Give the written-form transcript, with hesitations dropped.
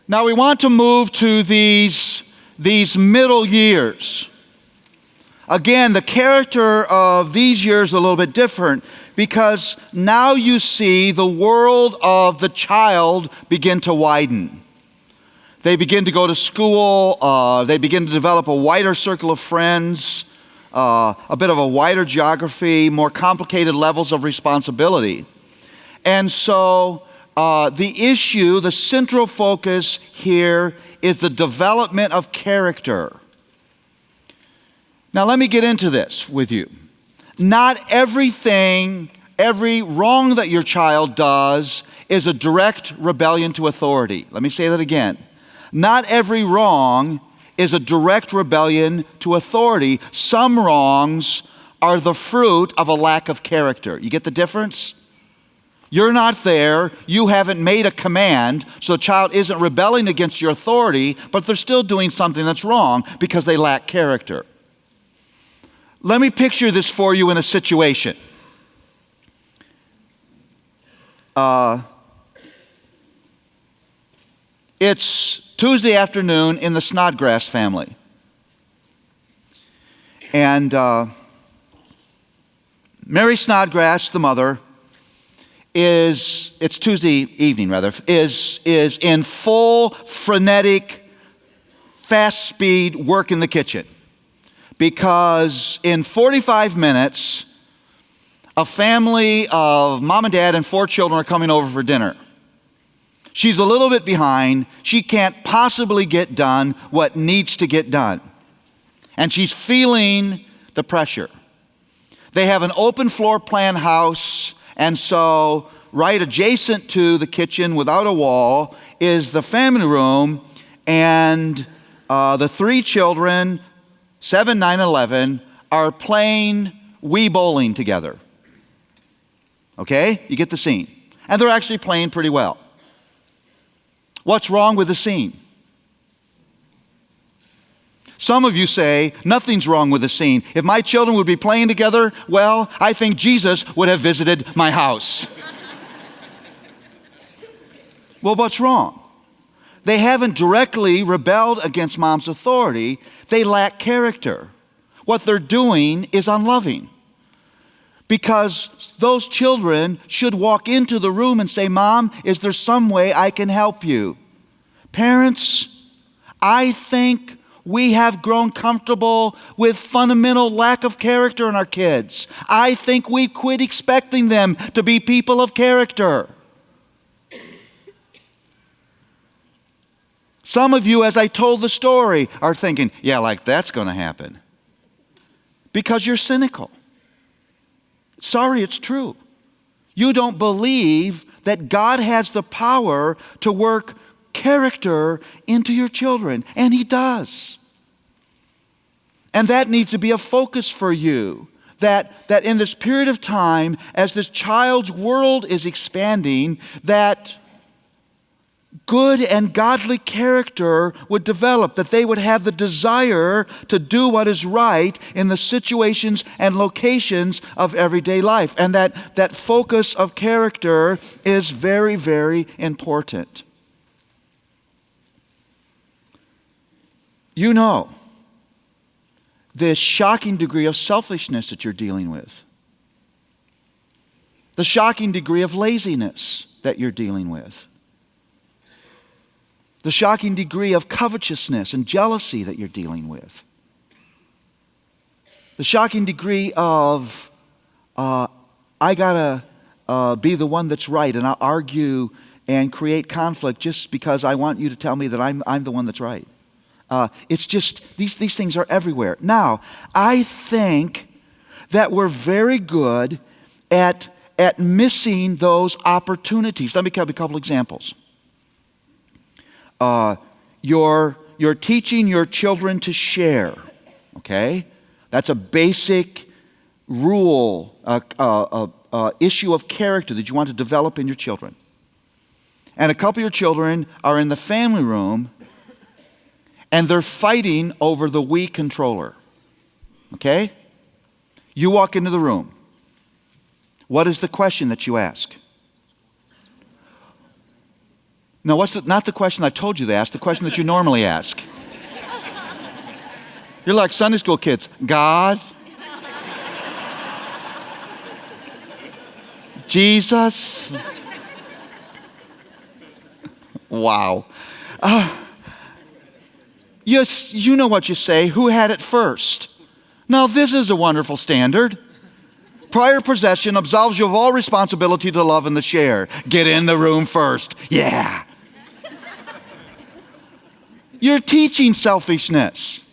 Now we want to move to these middle years. Again, the character of these years is a little bit different because now you see the world of the child begin to widen. They begin to go to school, they begin to develop a wider circle of friends, a bit of a wider geography, more complicated levels of responsibility. And so the central focus here is the development of character. Now let me get into this with you. Not every wrong that your child does is a direct rebellion to authority. Let me say that again. Not every wrong is a direct rebellion to authority. Some wrongs are the fruit of a lack of character. You get the difference? You're not there, you haven't made a command, so the child isn't rebelling against your authority, but they're still doing something that's wrong because they lack character. Let me picture this for you in a situation. It's Tuesday afternoon in the Snodgrass family. And Mary Snodgrass, the mother, it's Tuesday evening rather, is in full frenetic, fast speed work in the kitchen. Because in 45 minutes, a family of mom and dad and 4 children are coming over for dinner. She's a little bit behind. She can't possibly get done what needs to get done. And she's feeling the pressure. They have an open floor plan house, and so right adjacent to the kitchen without a wall is the family room, and the 3 children, 7, 9, 11, are playing Wii bowling together. Okay? You get the scene. And they're actually playing pretty well. What's wrong with the scene? Some of you say, nothing's wrong with the scene. If my children would be playing together, well, I think Jesus would have visited my house. Well, what's wrong? They haven't directly rebelled against mom's authority. They lack character. What they're doing is unloving. Because those children should walk into the room and say, Mom, is there some way I can help you? Parents, I think we have grown comfortable with fundamental lack of character in our kids. I think we quit expecting them to be people of character. Some of you, as I told the story, are thinking, yeah, like that's going to happen. Because you're cynical. Sorry, it's true. You don't believe that God has the power to work character into your children, and He does. And that needs to be a focus for you, that in this period of time, as this child's world is expanding, that good and godly character would develop, that they would have the desire to do what is right in the situations and locations of everyday life. And that focus of character is very, very important. You know this shocking degree of selfishness that you're dealing with. The shocking degree of laziness that you're dealing with. The shocking degree of covetousness and jealousy that you're dealing with. The shocking degree of, I gotta be the one that's right, and I'll argue and create conflict just because I want you to tell me that I'm the one that's right. It's just, these things are everywhere. Now, I think that we're very good at missing those opportunities. Let me give you a couple examples. You're teaching your children to share, okay? That's a basic rule, issue of character that you want to develop in your children. And a couple of your children are in the family room and they're fighting over the Wii controller, okay? You walk into the room. What is the question that you ask? No, not the question I told you to ask, the question that you normally ask. You're like Sunday school kids. God? Jesus? Wow. You know what you say. Who had it first? Now, this is a wonderful standard. Prior possession absolves you of all responsibility to love and to share. Get in the room first. Yeah. You're teaching selfishness.